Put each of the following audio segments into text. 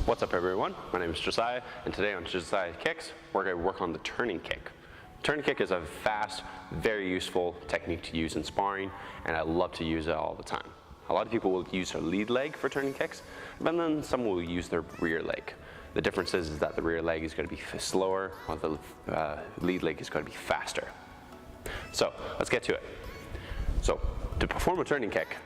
What's up everyone, my name is Josiah, and today on Josiah Kicks, we're going to work on the turning kick. Turning kick is a fast, very useful technique to use in sparring, and I love to use it all the time. A lot of people will use their lead leg for turning kicks, but then some will use their rear leg. The difference is that the rear leg is going to be slower, while the lead leg is going to be faster. So, let's get to it. So, to perform a turning kick,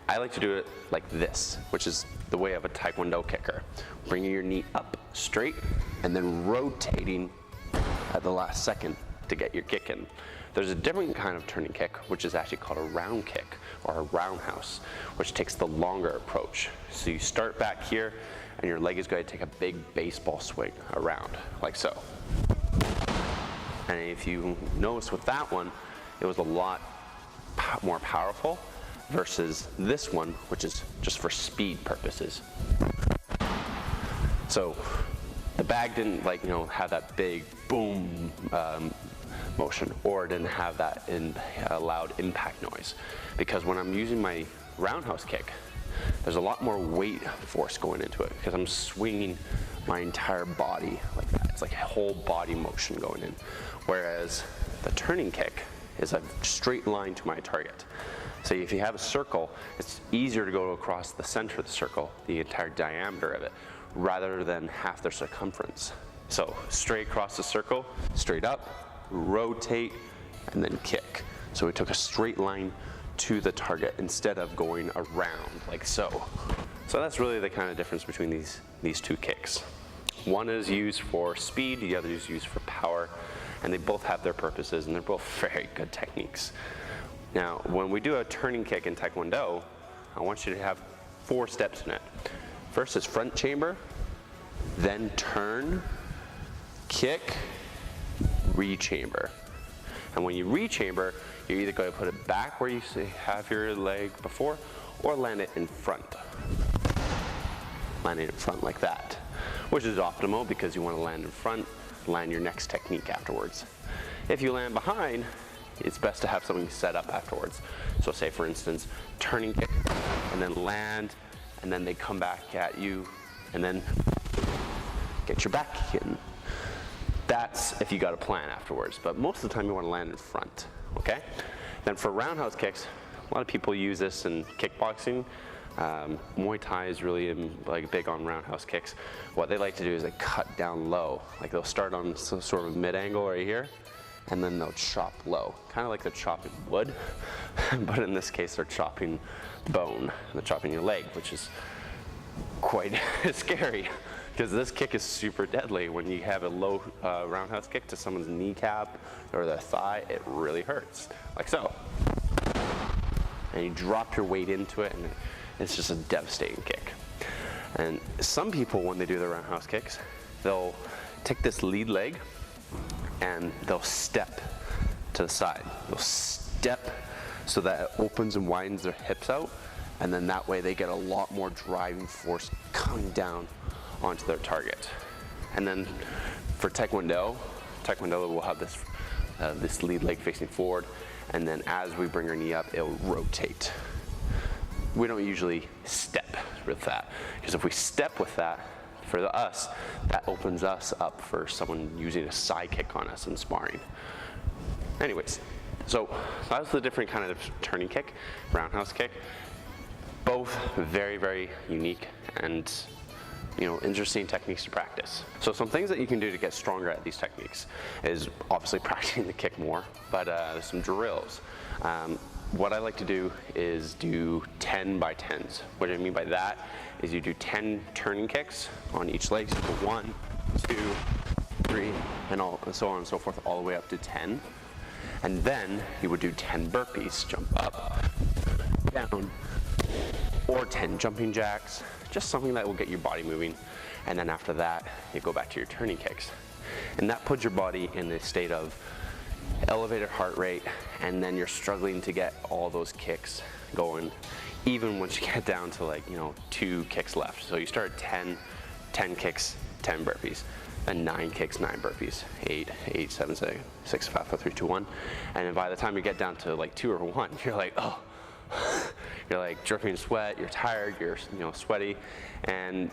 I like to do it like this, which is the way of a Taekwondo kicker. Bringing your knee up straight and then rotating at the last second to get your kick in. There's a different kind of turning kick, which is actually called a round kick or a roundhouse, which takes the longer approach. So you start back here and your leg is going to take a big baseball swing around, like so. And if you notice with that one, it was a lot more powerful versus this one, which is just for speed purposes. So the bag didn't have that big boom motion, or didn't have that loud impact noise, because when I'm using my roundhouse kick, there's a lot more weight force going into it because I'm swinging my entire body like that. It's like a whole body motion going in, whereas the turning kick is a straight line to my target. So if you have a circle, it's easier to go across the center of the circle, the entire diameter of it, rather than half the circumference. So straight across the circle, straight up, rotate, and then kick. So we took a straight line to the target instead of going around like so. So that's really the kind of difference between these two kicks. One is used for speed, the other is used for power, and they both have their purposes, and they're both very good techniques. Now, when we do a turning kick in Taekwondo, I want you to have 4 steps in it. First is front chamber, then turn, kick, re-chamber. And when you re-chamber, you're either going to put it back where you have your leg before, or land it in front. Land it in front like that, which is optimal because you want to land in front, land your next technique afterwards. If you land behind, it's best to have something set up afterwards. So say for instance, turning kick, and then land, and then they come back at you, and then get your back in. That's if you got a plan afterwards, but most of the time you want to land in front, okay? Then for roundhouse kicks, a lot of people use this in kickboxing. Muay Thai is really big on roundhouse kicks. What they like to do is they cut down low. Like they'll start on some sort of mid-angle right here, and then they'll chop low, kind of like they're chopping wood, but in this case they're chopping bone. They're chopping your leg, which is quite scary, because this kick is super deadly. When you have a low roundhouse kick to someone's kneecap or their thigh, it really hurts, like so. And you drop your weight into it, and it's just a devastating kick. And some people, when they do their roundhouse kicks, they'll take this lead leg and they'll step to the side. They'll step so that it opens and widens their hips out, and then that way they get a lot more driving force coming down onto their target. And then for Taekwondo will have this lead leg facing forward, and then as we bring our knee up, it'll rotate. We don't usually step with that, because if we step with that, for us, that opens us up for someone using a side kick on us in sparring. Anyways, so that's the different kind of turning kick, roundhouse kick. Both very, very unique and interesting techniques to practice. So some things that you can do to get stronger at these techniques is obviously practicing the kick more, but there's some drills. What I like to do is do 10 by 10s. What I mean by that is you do 10 turning kicks on each leg. So you go 1, 2, 3, and so on and so forth, all the way up to 10. And then you would do 10 burpees, jump up, down, or 10 jumping jacks, just something that will get your body moving. And then after that, you go back to your turning kicks. And that puts your body in a state of elevated heart rate, and then you're struggling to get all those kicks going, even once you get down to 2 kicks left. So you start at 10 kicks, 10 burpees, and 9 kicks, 9 burpees, 8, 7, 6, 5, 4, 3, 2, 1. And then by the time you get down to 2 or 1, you're like, oh, you're like dripping sweat, you're tired, you're sweaty, and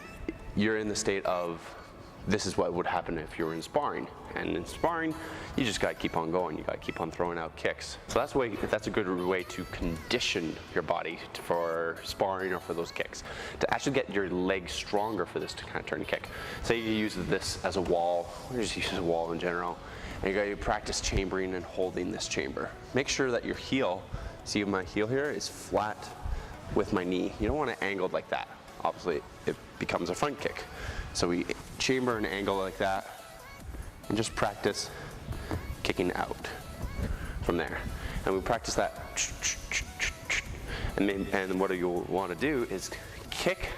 you're in the state of this is what would happen if you were in sparring. And in sparring, you just gotta keep on going. You gotta keep on throwing out kicks. So that's a good way to condition your body for sparring or for those kicks, to actually get your legs stronger for this to kind of turn kick. Say you use this as a wall, or just use a wall in general, and you gotta practice chambering and holding this chamber. Make sure that your heel, see my heel here, is flat with my knee. You don't want it angled like that. Obviously, it becomes a front kick. So we chamber and angle like that, and just practice kicking out from there. And we practice that. And what you'll want to do is kick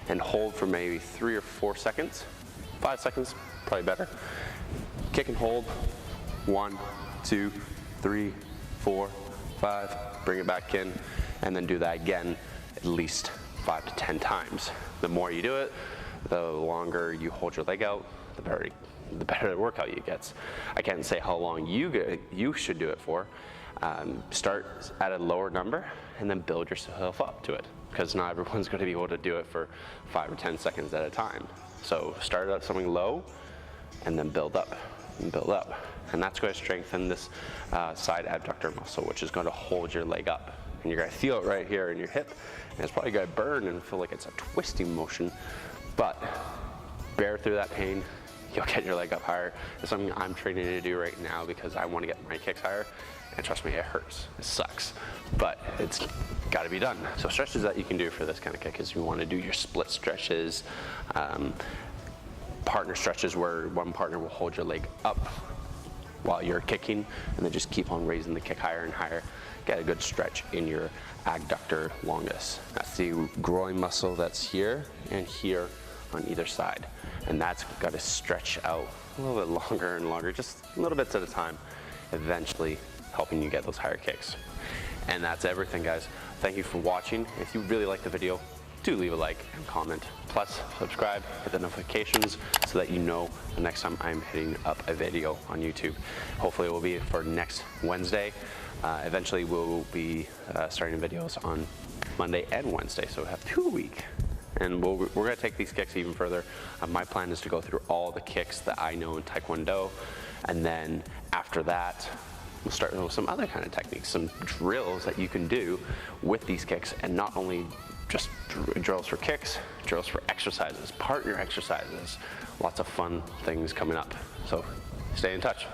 and hold for maybe 3 or 4 seconds. 5 seconds, probably better. Kick and hold. 1, 2, 3, 4, 5. Bring it back in, and then do that again at least 5 to 10 times. The more you do it, the longer you hold your leg out, the better the workout you gets. I can't say how long you should do it for. Start at a lower number and then build yourself up to it, because not everyone's going to be able to do it for 5 or 10 seconds at a time. So start at something low and then build up and build up. And that's going to strengthen this side abductor muscle, which is going to hold your leg up. And you're going to feel it right here in your hip, and it's probably going to burn and feel like it's a twisting motion. But bear through that pain, you'll get your leg up higher. It's something I'm training to do right now because I want to get my kicks higher, and trust me, it hurts, it sucks, but it's got to be done. So stretches that you can do for this kind of kick is you want to do your split stretches, partner stretches where one partner will hold your leg up while you're kicking, and then just keep on raising the kick higher and higher. Get a good stretch in your adductor longus. That's the groin muscle that's here and here on either side. And that's got to stretch out a little bit longer and longer, just little bits at a time, eventually helping you get those higher kicks. And that's everything, guys. Thank you for watching. If you really like the video, do leave a like and comment. Plus, subscribe, hit the notifications so that you know the next time I'm hitting up a video on YouTube. Hopefully it will be for next Wednesday. Eventually we'll be starting videos on Monday and Wednesday, so we have 2 a week. And we're going to take these kicks even further. My plan is to go through all the kicks that I know in Taekwondo, and then after that, we'll start with some other kind of techniques, some drills that you can do with these kicks, and not only just drills for kicks, drills for exercises, partner exercises, lots of fun things coming up. So stay in touch.